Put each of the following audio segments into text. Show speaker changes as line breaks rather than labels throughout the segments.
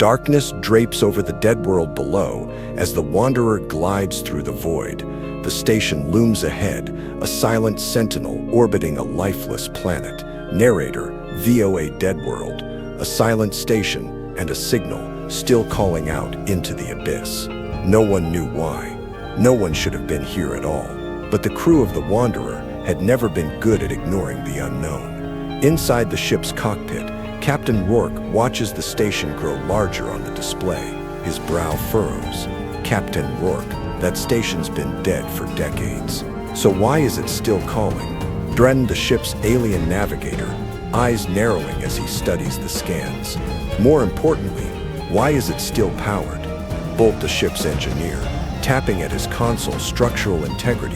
Darkness drapes over the dead world below as the Wanderer glides through the void. The station looms ahead, a silent sentinel orbiting a lifeless planet. Narrator, VOA Dead World, a silent station and a signal still calling out into the abyss. No one knew why. No one should have been here at all. But the crew of the Wanderer had never been good at ignoring the unknown. Inside the ship's cockpit, Captain Rourke watches the station grow larger on the display. His brow furrows. Captain Rourke, that station's been dead for decades. So why is it still calling? Dren, the ship's alien navigator, eyes narrowing as he studies the scans. More importantly, why is it still powered? Bolt, the ship's engineer, tapping at his console. Structural integrity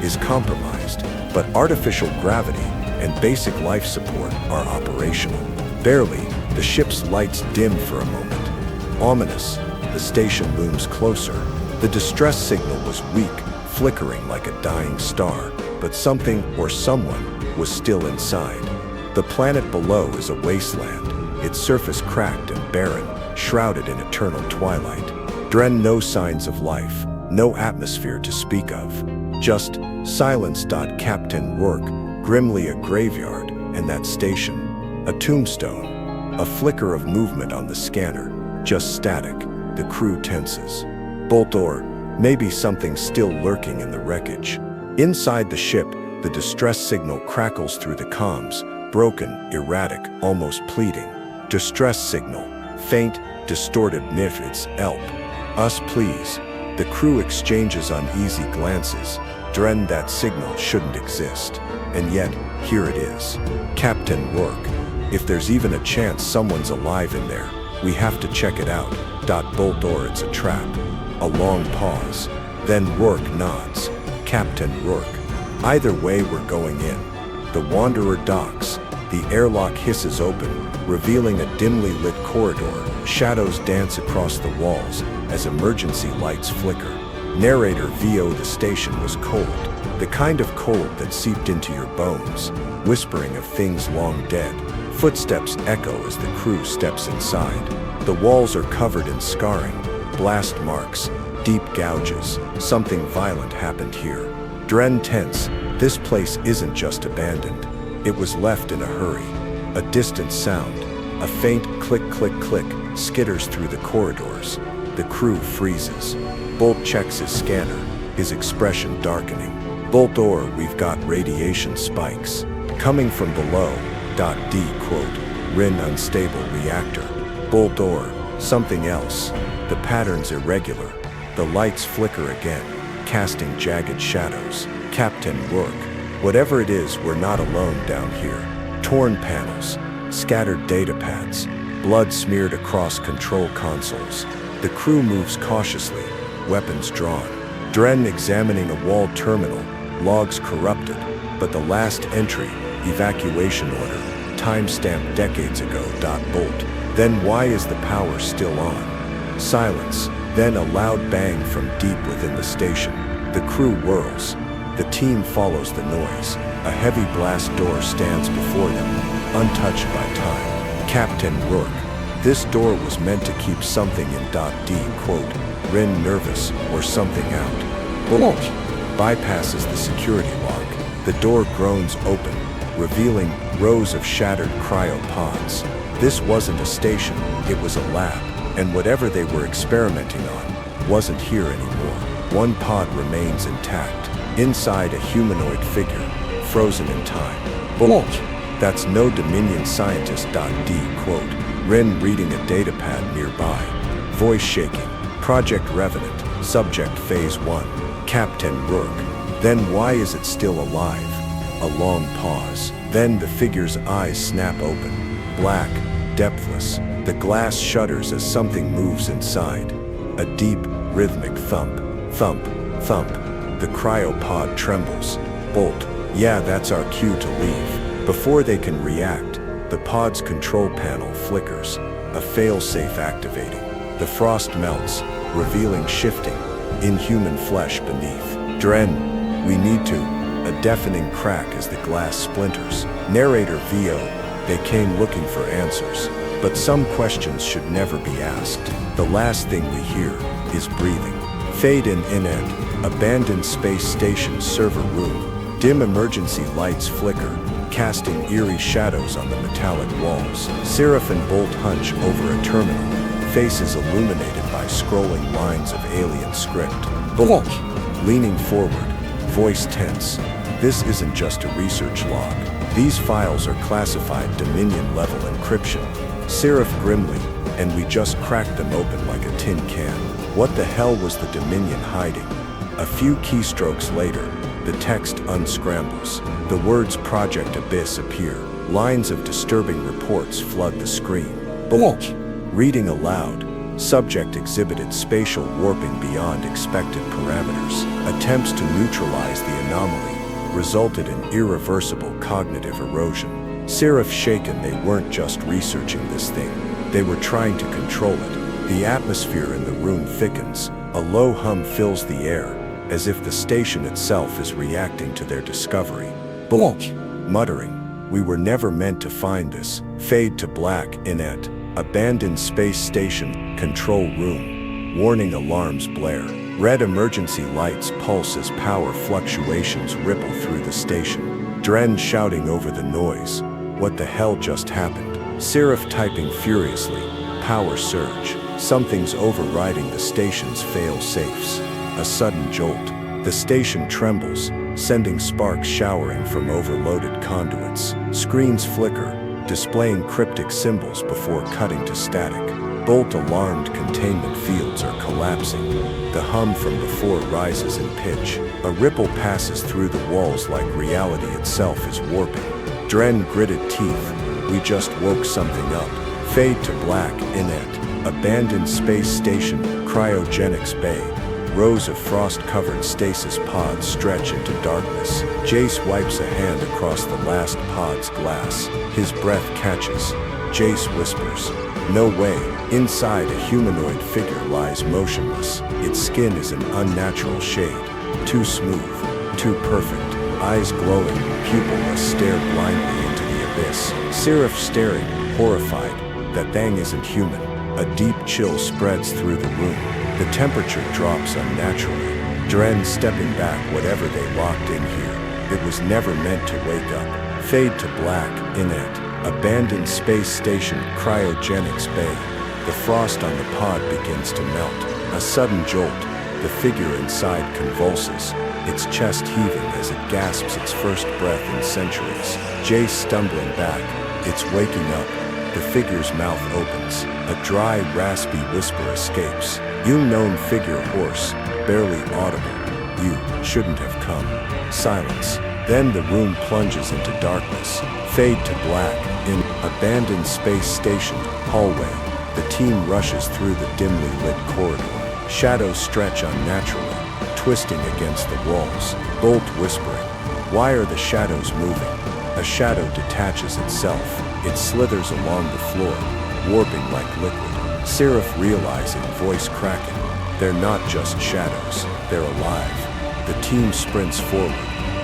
is compromised, but artificial gravity and basic life support are operational. Barely, the ship's lights dim for a moment. Ominous, the station looms closer. The distress signal was weak, flickering like a dying star, but something or someone was still inside. The planet below is a wasteland, its surface cracked and barren, shrouded in eternal twilight. Dren, no signs of life, no atmosphere to speak of. Just silence. Captain Rourke, grimly a graveyard, and that station. A tombstone, a flicker of movement on the scanner, just static. The crew tenses. Bolt, or maybe something still lurking in the wreckage. Inside the ship, the distress signal crackles through the comms, broken, erratic, almost pleading. Distress signal, faint, distorted. It's help. Us, please. The crew exchanges uneasy glances. Dren, that signal shouldn't exist. And yet, here it is. Captain Rourke, if there's even a chance someone's alive in there, we have to check it out. Bolt, or it's a trap. A long pause. Then Rourke nods. Captain Rourke. Either way, we're going in. The Wanderer docks. The airlock hisses open, revealing a dimly lit corridor. Shadows dance across the walls as emergency lights flicker. Narrator, VO, the station was cold. The kind of cold that seeped into your bones, whispering of things long dead. Footsteps echo as the crew steps inside. The walls are covered in scarring, blast marks, deep gouges. Something violent happened here. Dren, tense. This place isn't just abandoned. It was left in a hurry. A distant sound, a faint click, click, click, skitters through the corridors. The crew freezes. Bolt checks his scanner, his expression darkening. Bolt, or we've got radiation spikes. Coming from below. D. Quote, Rin, unstable reactor. Bolt, or something else. The pattern's irregular. The lights flicker again, casting jagged shadows. Captain Rourke, whatever it is, we're not alone down here. Torn panels, scattered data pads, blood smeared across control consoles. The crew moves cautiously, weapons drawn. Dren, examining a wall terminal, logs corrupted, but the last entry, evacuation order, time-stamped decades ago. Bolt, then why is the power still on? Silence, then a loud bang from deep within the station. The crew whirls. The team follows the noise. A heavy blast door stands before them, untouched by time. Captain Rourke, this door was meant to keep something in. D. Quote, Rin, nervous, or something out. Bolt bypasses the security lock. The door groans open, revealing rows of shattered cryopods. This wasn't a station, it was a lab, and whatever they were experimenting on wasn't here anymore. One pod remains intact. Inside, a humanoid figure, frozen in time. Bolt, that's no Dominion scientist. D. Quote, Rin, reading a datapad nearby. Voice shaking. Project Revenant, subject phase 1. Captain Rourke, then why is it still alive? A long pause. Then the figure's eyes snap open. Black, depthless. The glass shudders as something moves inside. A deep, rhythmic thump, thump, thump. The cryopod trembles. Bolt, yeah, that's our cue to leave. Before they can react, the pod's control panel flickers, a failsafe activating. The frost melts, revealing shifting, inhuman flesh beneath. Dren, we need to. A deafening crack as the glass splinters. Narrator, VO, they came looking for answers. But some questions should never be asked. The last thing we hear is breathing. Fade in end. Abandoned space station server room. Dim emergency lights flicker, casting eerie shadows on the metallic walls. Seraph and Bolt hunch over a terminal, faces illuminated by scrolling lines of alien script. Bolt, leaning forward, voice tense. This isn't just a research log. These files are classified Dominion-level encryption. Seraph grimly, and we just cracked them open like a tin can. What the hell was the Dominion hiding? A few keystrokes later, the text unscrambles. The words Project Abyss appear. Lines of disturbing reports flood the screen. Bolt, reading aloud. Subject exhibited spatial warping beyond expected parameters. Attempts to neutralize the anomaly resulted in irreversible cognitive erosion. Seraph shaken, they weren't just researching this thing. They were trying to control it. The atmosphere in the room thickens. A low hum fills the air, as if the station itself is reacting to their discovery. Bolt, muttering, we were never meant to find this. Fade to black. Inet. Abandoned space station, control room. Warning alarms blare. Red emergency lights pulse as power fluctuations ripple through the station. Dren shouting over the noise. What the hell just happened? Seraph typing furiously. Power surge. Something's overriding the station's fail-safes. A sudden jolt. The station trembles, sending sparks showering from overloaded conduits. Screens flicker, displaying cryptic symbols before cutting to static. Bolt alarmed, containment fields are collapsing. The hum from before rises in pitch. A ripple passes through the walls like reality itself is warping. Dren gritted teeth. We just woke something up. Fade to black. Inet. Abandoned space station, cryogenics bay. Rows of frost-covered stasis pods stretch into darkness. Jace wipes a hand across the last pod's glass. His breath catches. Jace whispers, "No way." Inside, a humanoid figure lies motionless. Its skin is an unnatural shade. Too smooth, too perfect. Eyes glowing, pupilless, stare blindly into the abyss. Seraph staring, horrified. That thing isn't human. A deep chill spreads through the room. The temperature drops unnaturally. Dren stepping back. Whatever they locked in here, it was never meant to wake up. Fade to black. Inet. Abandoned space station, cryogenics bay. The frost on the pod begins to melt. A sudden jolt. The figure inside convulses, its chest heaving as it gasps its first breath in centuries. Jace stumbling back. It's waking up. The figure's mouth opens. A dry, raspy whisper escapes. You known figure hoarse, barely audible. You shouldn't have come. Silence. Then the room plunges into darkness. Fade to black. In abandoned space station, hallway. The team rushes through the dimly lit corridor. Shadows stretch unnaturally, twisting against the walls. Bolt whispering, "Why are the shadows moving?" A shadow detaches itself. It slithers along the floor, warping like liquid. Seraph realizing, voice cracking. They're not just shadows, they're alive. The team sprints forward,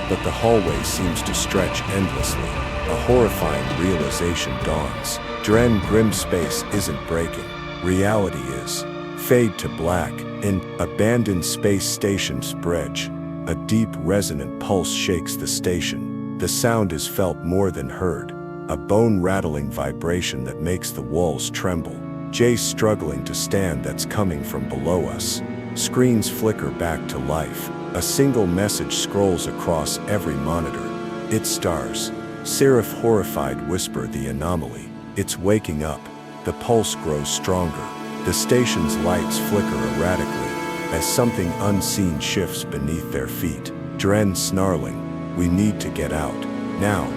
but the hallway seems to stretch endlessly. A horrifying realization dawns. Dren grim space isn't breaking. Reality is. Fade to black. In abandoned space station's bridge, a deep resonant pulse shakes the station. The sound is felt more than heard. A bone-rattling vibration that makes the walls tremble. Jace struggling to stand, that's coming from below us. Screens flicker back to life. A single message scrolls across every monitor. It's stars. Seraph horrified whisper, the anomaly. It's waking up. The pulse grows stronger. The station's lights flicker erratically as something unseen shifts beneath their feet. Dren snarling, we need to get out. Now.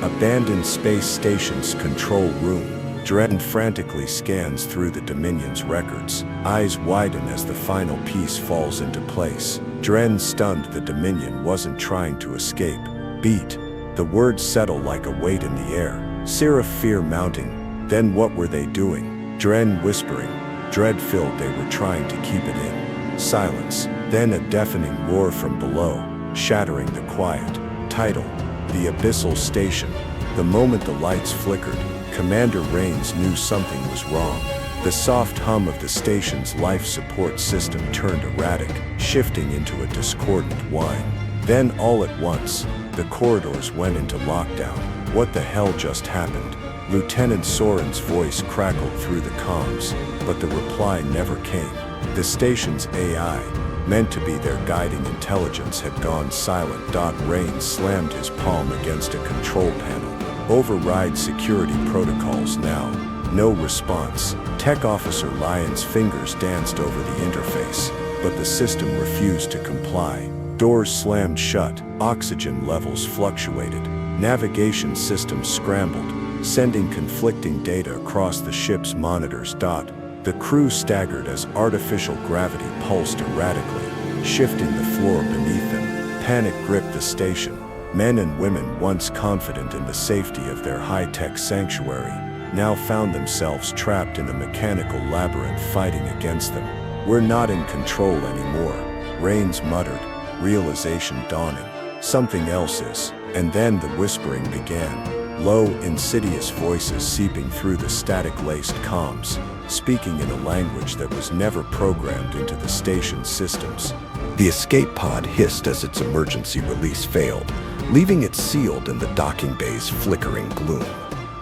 Abandoned space station's control room. Dren frantically scans through the Dominion's records. Eyes widen as the final piece falls into place. Dren stunned, the Dominion wasn't trying to escape. Beat. The words settle like a weight in the air. Seraph fear mounting. Then what were they doing? Dren whispering. Dread-filled, they were trying to keep it in. Silence. Then a deafening roar from below, shattering the quiet. Title. The Abyssal Station. The moment the lights flickered, Commander Rains knew something was wrong. The soft hum of the station's life support system turned erratic, shifting into a discordant whine. Then, all at once, the corridors went into lockdown. What the hell just happened? Lieutenant Soren's voice crackled through the comms, but the reply never came. The station's AI, meant to be their guiding intelligence, had gone silent. Rains slammed his palm against a control panel. Override security protocols now. No response. Tech Officer Lyon's fingers danced over the interface, but the system refused to comply. Doors slammed shut, oxygen levels fluctuated, navigation systems scrambled, sending conflicting data across the ship's monitors. The crew staggered as artificial gravity pulsed erratically, shifting the floor beneath them. Panic gripped the station. Men and women once confident in the safety of their high-tech sanctuary now found themselves trapped in a mechanical labyrinth fighting against them. "We're not in control anymore," Rains muttered, realization dawning. Something else is. And then the whispering began. Low, insidious voices seeping through the static-laced comms, speaking in a language that was never programmed into the station's systems. The escape pod hissed as its emergency release failed, leaving it sealed in the docking bay's flickering gloom.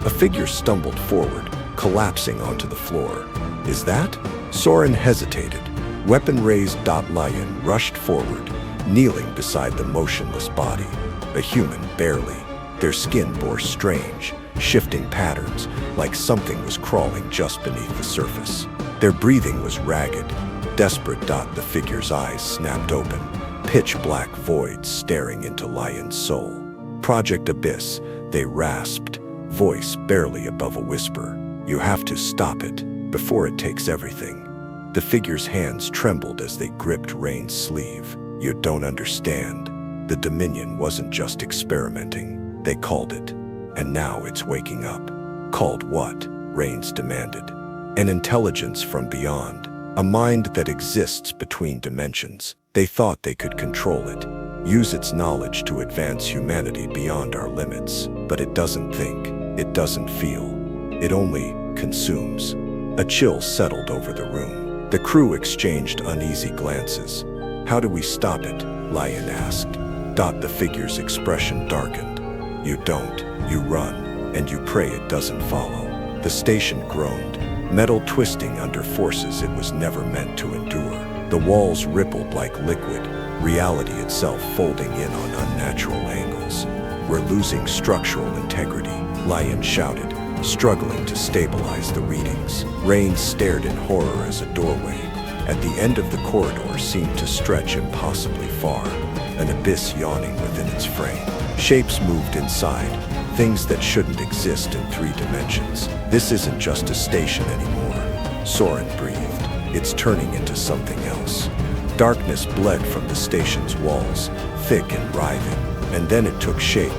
A figure stumbled forward, collapsing onto the floor. "Is that?" Soren hesitated. Weapon raised. Lion rushed forward, kneeling beside the motionless body. A human, barely. Their skin bore strange, shifting patterns, like something was crawling just beneath the surface. Their breathing was ragged, desperate. The figure's eyes snapped open, pitch-black voids staring into Lion's soul. "Project Abyss," they rasped, voice barely above a whisper. "You have to stop it, before it takes everything." The figure's hands trembled as they gripped Rain's sleeve. "You don't understand. The Dominion wasn't just experimenting. They called it. And now it's waking up." "Called what?" Rains demanded. "An intelligence from beyond. A mind that exists between dimensions. They thought they could control it, use its knowledge to advance humanity beyond our limits. But it doesn't think. It doesn't feel. It only consumes." A chill settled over the room. The crew exchanged uneasy glances. "How do we stop it?" Lion asked. The figure's expression darkened. "You don't. You run, and you pray it doesn't follow." The station groaned, metal twisting under forces it was never meant to endure. The walls rippled like liquid, reality itself folding in on unnatural angles. "We're losing structural integrity," Lion shouted, struggling to stabilize the readings. Rain stared in horror as a doorway at the end of the corridor seemed to stretch impossibly far, an abyss yawning within its frame. Shapes moved inside, things that shouldn't exist in 3 dimensions. "This isn't just a station anymore," Soren breathed. "It's turning into something else." Darkness bled from the station's walls, thick and writhing, and then it took shape.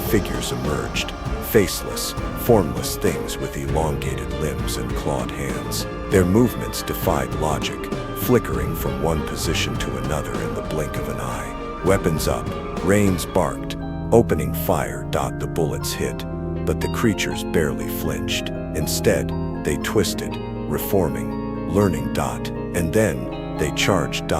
Figures emerged, faceless, formless things with elongated limbs and clawed hands. Their movements defied logic, flickering from one position to another in the blink of an eye. "Weapons up," Rains barked, opening fire. The bullets hit, but the creatures barely flinched. Instead, they twisted, reforming, learning. And then, they charged.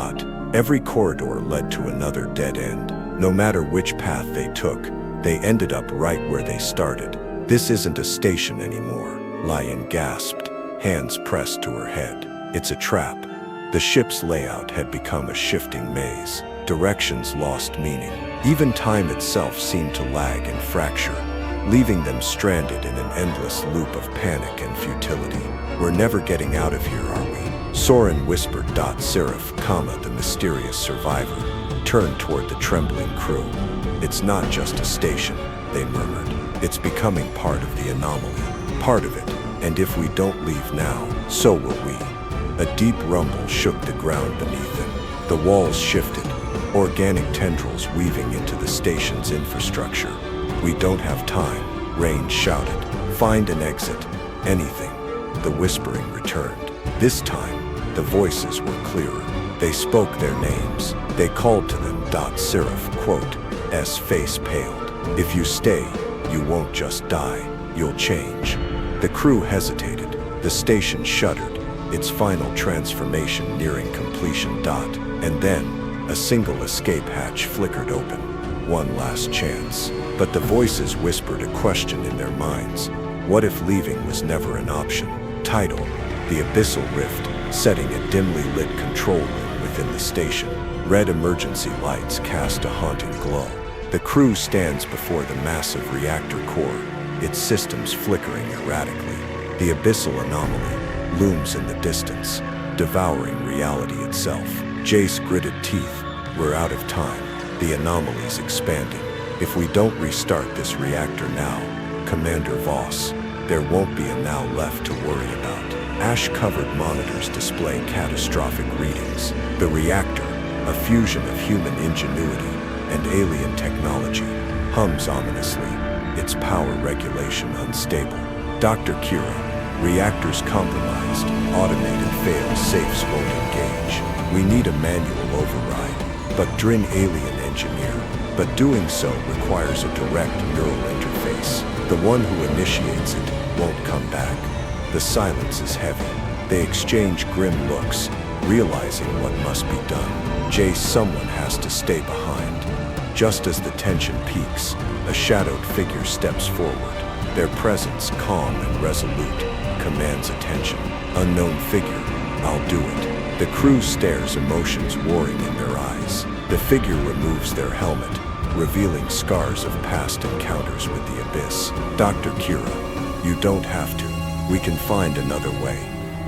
Every corridor led to another dead end. No matter which path they took, they ended up right where they started. "This isn't a station anymore," Lion gasped, hands pressed to her head. "It's a trap." The ship's layout had become a shifting maze. Directions lost meaning. Even time itself seemed to lag and fracture, leaving them stranded in an endless loop of panic and futility. "We're never getting out of here, are we?" Soren whispered. Seraph, the mysterious survivor, turned toward the trembling crew. "It's not just a station," they murmured. "It's becoming part of the anomaly. Part of it. And if we don't leave now, so will we." A deep rumble shook the ground beneath them. The walls shifted, organic tendrils weaving into the station's infrastructure. "We don't have time," Rain shouted. "Find an exit. Anything." The whispering returned. This time, the voices were clearer. They spoke their names. They called to them. Seraph, S face paled. "If you stay, you won't just die. you'll change." The crew hesitated. The station shuddered, its final transformation nearing completion. And then, a single escape hatch flickered open. One last chance. But the voices whispered a question in their minds. What if leaving was never an option? Title: The Abyssal Rift, setting a dimly lit control room within the station. Red emergency lights cast a haunting glow. The crew stands before the massive reactor core, its systems flickering erratically. The abyssal anomaly looms in the distance, devouring reality itself. Jace gritted teeth. "We're out of time. The anomaly's expanding. If we don't restart this reactor now, Commander Voss, there won't be a now left to worry about." Ash-covered monitors display catastrophic readings. The reactor, a fusion of human ingenuity and alien technology, hums ominously, its power regulation unstable. Dr. Kira, reactors compromised, automated fail-safes won't engage. We need a manual override, but Drin alien engineer, but doing so requires a direct neural interface. The one who initiates it won't come back. The silence is heavy. They exchange grim looks, realizing what must be done. Jace, someone has to stay behind. Just as the tension peaks, a shadowed figure steps forward. Their presence, calm and resolute, commands attention. Unknown figure, "I'll do it." The crew stares, emotions warring in their eyes. The figure removes their helmet, revealing scars of past encounters with the abyss. "Dr. Kira, you don't have to. We can find another way."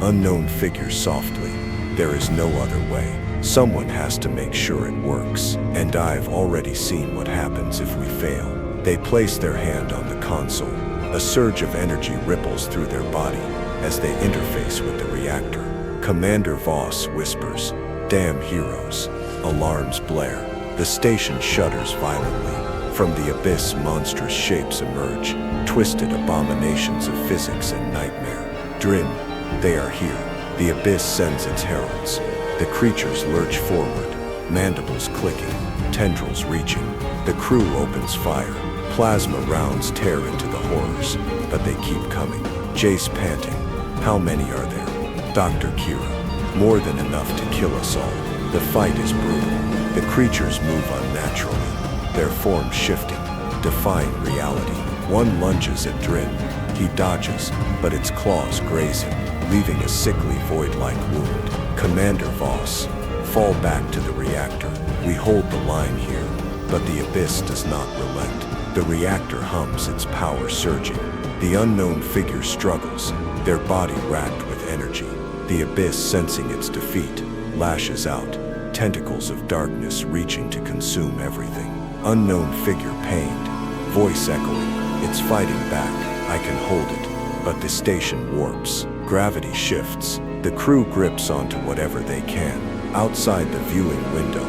Unknown figure softly, "There is no other way. Someone has to make sure it works, and I've already seen what happens if we fail." They place their hand on the console. A surge of energy ripples through their body as they interface with the reactor. Commander Voss whispers, "Damn heroes." Alarms blare. The station shudders violently. From the abyss, monstrous shapes emerge, twisted abominations of physics and nightmare. Drin, they are here. The abyss sends its heralds. The creatures lurch forward, mandibles clicking, tendrils reaching. The crew opens fire. Plasma rounds tear into the horrors, but they keep coming. Jace panting, "How many are there?" Dr. Kira, "More than enough to kill us all." The fight is brutal. The creatures move unnaturally, their forms shifting, defying reality. One lunges at Drin. He dodges, but its claws graze him, leaving a sickly void-like wound. "Commander Voss, fall back to the reactor. We hold the line here." But the abyss does not relent. The reactor hums, its power surging. The unknown figure struggles, their body racked with energy. The abyss, sensing its defeat, lashes out, tentacles of darkness reaching to consume everything. Unknown figure pained, voice echoing, "It's fighting back. I can hold it." But the station warps. Gravity shifts. The crew grips onto whatever they can. Outside the viewing window,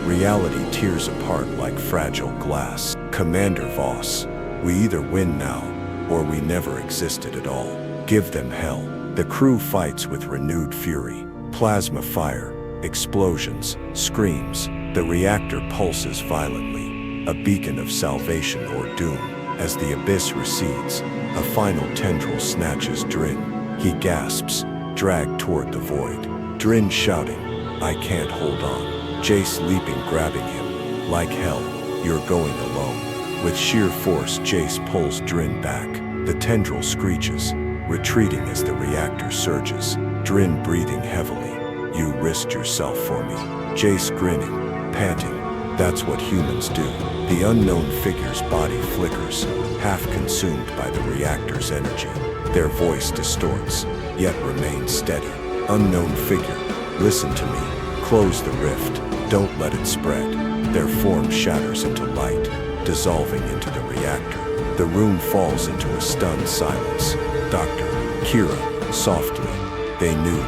reality tears apart like fragile glass. "Commander Voss, we either win now, or we never existed at all. Give them hell." The crew fights with renewed fury. Plasma fire, explosions, screams. The reactor pulses violently, a beacon of salvation or doom. As the abyss recedes, a final tendril snatches Drin. He gasps, dragged toward the void. Drin shouting, "I can't hold on." Jace leaping, grabbing him. "Like hell, you're going alone." With sheer force, Jace pulls Drin back. The tendril screeches, retreating as the reactor surges. Drin breathing heavily. "You risked yourself for me." Jace grinning, panting. "That's what humans do." The unknown figure's body flickers, half consumed by the reactor's energy. Their voice distorts, yet remains steady. Unknown figure, "Listen to me. Close the rift. Don't let it spread." Their form shatters into light, dissolving into the reactor. The room falls into a stunned silence. Dr. Kira, softly, They knew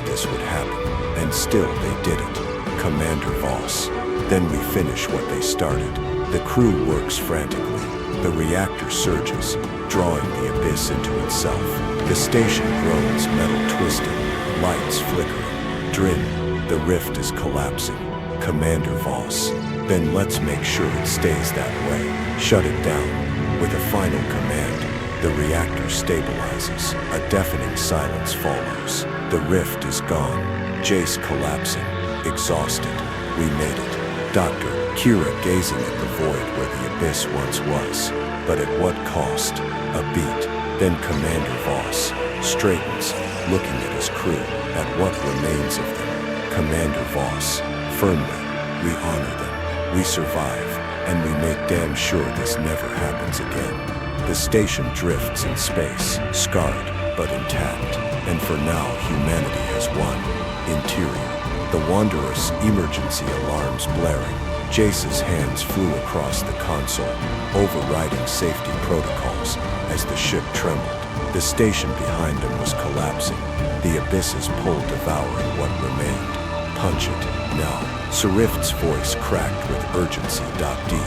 this would happen, and still they did it. Commander Voss. Then we finish what they started. The crew works frantically. The reactor surges, drawing the abyss into itself. The station groans, metal twisting, lights flickering. Drin, the rift is collapsing. Commander Voss. Then let's make sure it stays that way. Shut it down. With a final command, The reactor stabilizes. A deafening silence follows. The rift is gone. Jace collapsing, exhausted. We made it. Dr. Kira gazing at the void where the abyss once was. But at what cost? A beat. Then Commander Voss straightens, looking at his crew, at what remains of them. Commander Voss, firmly, we honor them. We survive, and we make damn sure this never happens again. The station drifts in space, scarred, but intact. And for now, humanity has won. Interior. The Wanderer's emergency alarms blaring. Jace's hands flew across the console, overriding safety protocols as the ship trembled. The station behind them was collapsing. The abyss's pull devouring what remained. Punch it, now. Sarift's voice cracked with urgency. D.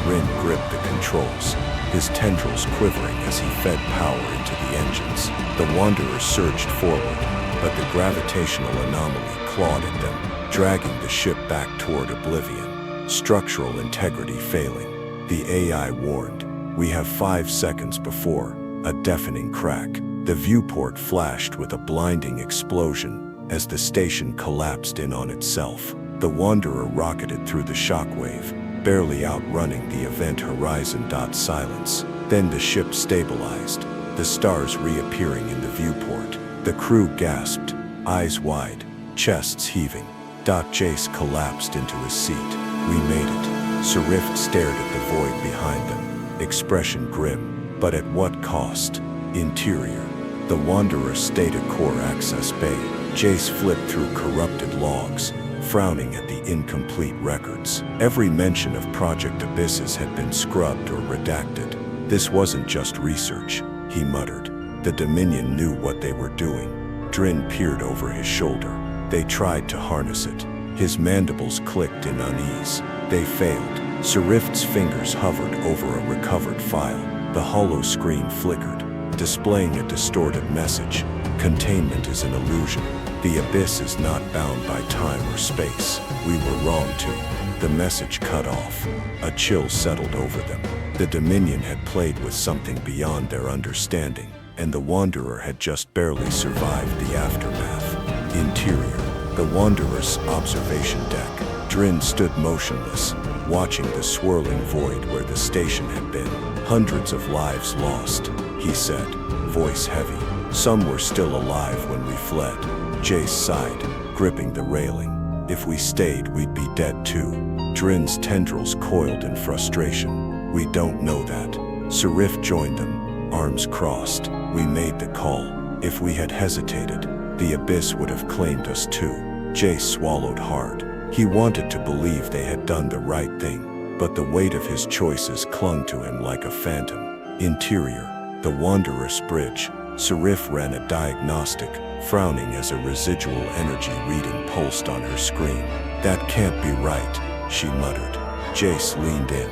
Rin gripped the controls, his tendrils quivering as he fed power into the engines. The Wanderer surged forward, but the gravitational anomaly clawed at them, dragging the ship back toward oblivion. Structural integrity failing. The AI warned, "We have 5 seconds before." A deafening crack. The viewport flashed with a blinding explosion as the station collapsed in on itself. The Wanderer rocketed through the shockwave, barely outrunning the event horizon. Silence. Then the ship stabilized, the stars reappearing in the viewport. The crew gasped, eyes wide, chests heaving. Jace collapsed into his seat. We made it. Sarift stared at the void behind them, expression grim. But at what cost? Interior. The Wanderer stayed at core access bay. Jace flipped through corrupted logs, frowning at the incomplete records. Every mention of Project Abysses had been scrubbed or redacted. This wasn't just research, he muttered. The Dominion knew what they were doing. Drin peered over his shoulder. They tried to harness it. His mandibles clicked in unease. They failed. Sarift's fingers hovered over a recovered file. The hollow screen flickered, displaying a distorted message. Containment is an illusion. The abyss is not bound by time or space. We were wrong to. The message cut off. A chill settled over them. The Dominion had played with something beyond their understanding, and the Wanderer had just barely survived the aftermath. Interior. The Wanderer's observation deck. Drin stood motionless, watching the swirling void where the station had been. Hundreds of lives lost, he said, voice heavy. Some were still alive when we fled. Jace sighed, gripping the railing. If we stayed, we'd be dead too. Drin's tendrils coiled in frustration. We don't know that. Sarift joined them, arms crossed. We made the call. If we had hesitated, the abyss would have claimed us too. Jace swallowed hard. He wanted to believe they had done the right thing, but the weight of his choices clung to him like a phantom. Interior. The Wanderer's bridge. Sarift ran a diagnostic, frowning as a residual energy reading pulsed on her screen. That can't be right, she muttered. Jace leaned in.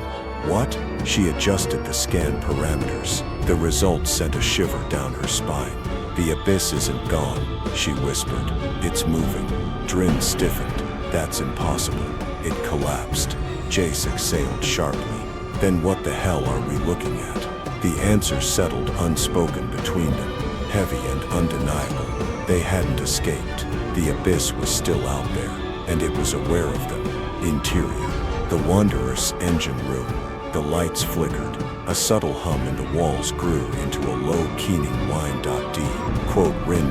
What? She adjusted the scan parameters. The result sent a shiver down her spine. The abyss isn't gone, she whispered. It's moving. Drin stiffened. That's impossible. It collapsed. Jace exhaled sharply. Then what the hell are we looking at? The answer settled unspoken between them, heavy and undeniable. They hadn't escaped. The abyss was still out there, and it was aware of them. Interior. The Wanderer's engine room. The lights flickered. A subtle hum in the walls grew into a low keening whine. Rin,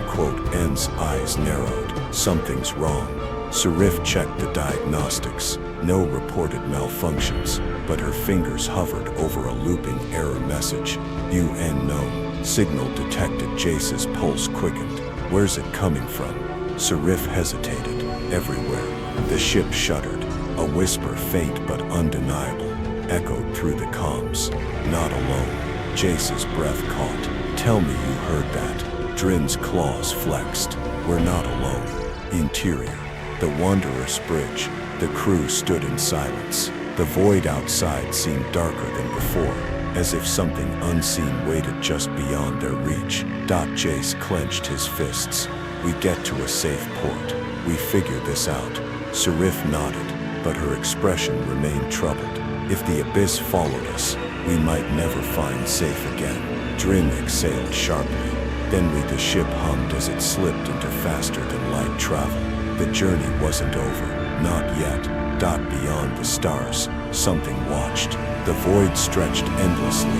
N's eyes narrowed. Something's wrong. Sarift checked the diagnostics. No reported malfunctions, but her fingers hovered over a looping error message. UN known. Signal detected. Jace's pulse quickened. Where's it coming from? Sarift hesitated. Everywhere. The ship shuddered. A whisper, faint but undeniable, echoed through the comms. Not alone. Jace's breath caught. Tell me you heard that. Drin's claws flexed. We're not alone. Interior. The Wanderer's bridge. The crew stood in silence. The void outside seemed darker than before, as if something unseen waited just beyond their reach. Jace clenched his fists. We get to a safe port. We figure this out. Sarift nodded, but her expression remained troubled. If the abyss followed us, We might never find safe again. Drin exhaled sharply. Then the ship hummed as it slipped into faster-than-light travel. The journey wasn't over. Not yet. Beyond the stars, something watched. The void stretched endlessly,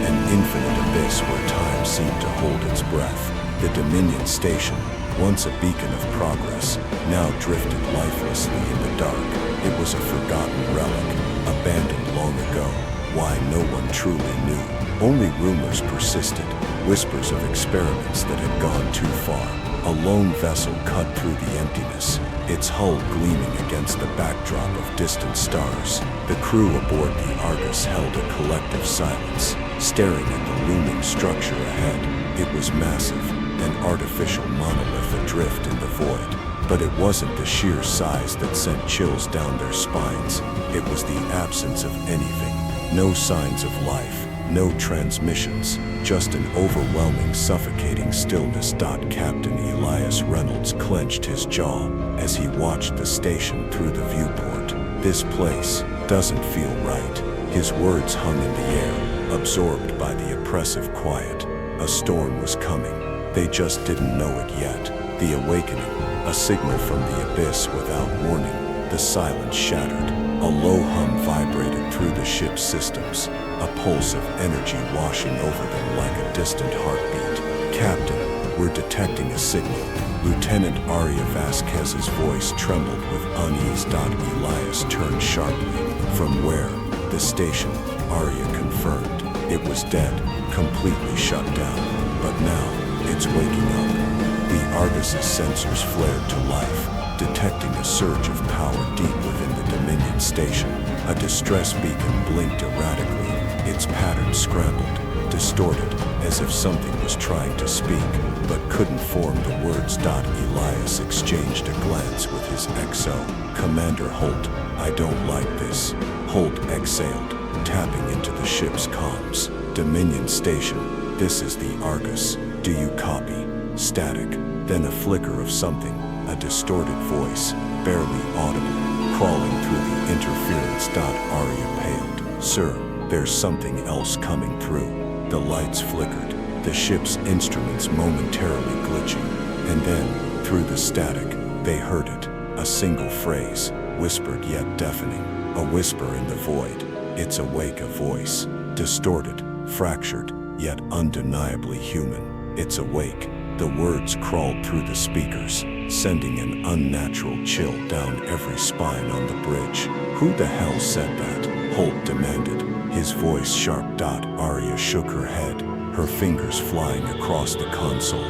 an infinite abyss where time seemed to hold its breath. The Dominion Station, once a beacon of progress, now drifted lifelessly in the dark. It was a forgotten relic, abandoned long ago. Why, no one truly knew. Only rumors persisted, whispers of experiments that had gone too far. A lone vessel cut through the emptiness, its hull gleaming against the backdrop of distant stars. The crew aboard the Argus held a collective silence, staring at the looming structure ahead. It was massive, an artificial monolith adrift in the void. But it wasn't the sheer size that sent chills down their spines. It was the absence of anything. No signs of life, no transmissions, just an overwhelming, suffocating stillness. Captain Elias Reynolds clenched his jaw as he watched the station through the viewport. This place doesn't feel right. His words hung in the air, absorbed by the oppressive quiet. A storm was coming. They just didn't know it yet. The awakening, a signal from the abyss without warning. The silence shattered. A low hum vibrated through the ship's systems, a pulse of energy washing over them like a distant heartbeat. Captain, we're detecting a signal. Lieutenant Aria Vasquez's voice trembled with unease. Elias turned sharply. From where? The station, Aria confirmed. It was dead, completely shut down. But now, it's waking up. The Argus's sensors flared to life, detecting a surge of power deep within the Dominion Station. A distress beacon blinked erratically, its pattern scrambled, distorted, as if something was trying to speak, but couldn't form the words. Elias exchanged a glance with his XO. Commander Holt, I don't like this. Holt exhaled, tapping into the ship's comms. Dominion Station, this is the Argus. Do you copy? Static, then a flicker of something, a distorted voice, barely audible, crawling through the interference. Aria paled. Sir, there's something else coming through. The lights flickered, the ship's instruments momentarily glitching, and then, through the static, they heard it. A single phrase, whispered yet deafening, a whisper in the void. It's awake, a voice, distorted, fractured, yet undeniably human. It's awake. The words crawled through the speakers, sending an unnatural chill down every spine on the bridge. Who the hell said that? Holt demanded, his voice sharp. Aria shook her head, her fingers flying across the console.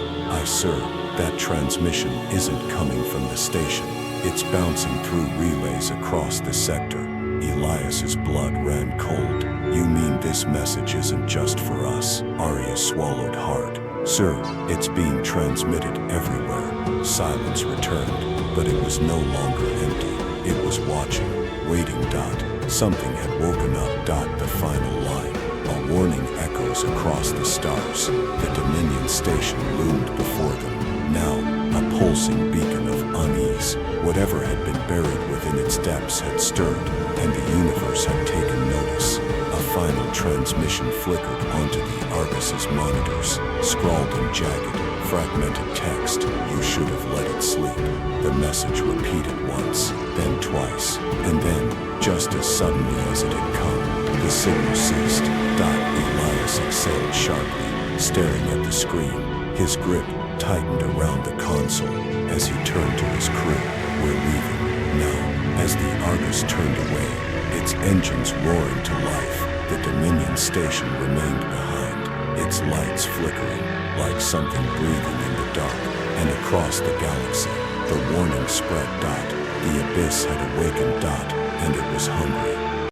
Sir, that transmission isn't coming from the station. It's bouncing through relays across the sector. Elias's blood ran cold. You mean this message isn't just for us? Aria swallowed hard. Sir, it's being transmitted everywhere. Silence returned, but it was no longer empty. It was watching, waiting. Something had woken up. The final line. A warning echoes across the stars. The Dominion Station loomed before them. Now, a pulsing beacon of unease. Whatever had been buried within its depths had stirred, and the universe had taken notice. A final transmission flickered onto the Argus's monitors, scrawled in jagged, fragmented text. You should have let it sleep. The message repeated once, then twice, and then, just as suddenly as it had come, the signal ceased. Elias exhaled sharply, staring at the screen. His grip tightened around the console as he turned to his crew. We're leaving. Now, as the Argus turned away, its engines roaring to life, the Dominion Station remained behind, its lights flickering like something breathing in the dark. And across the galaxy, the warning spread. The abyss had awakened. And it was hungry.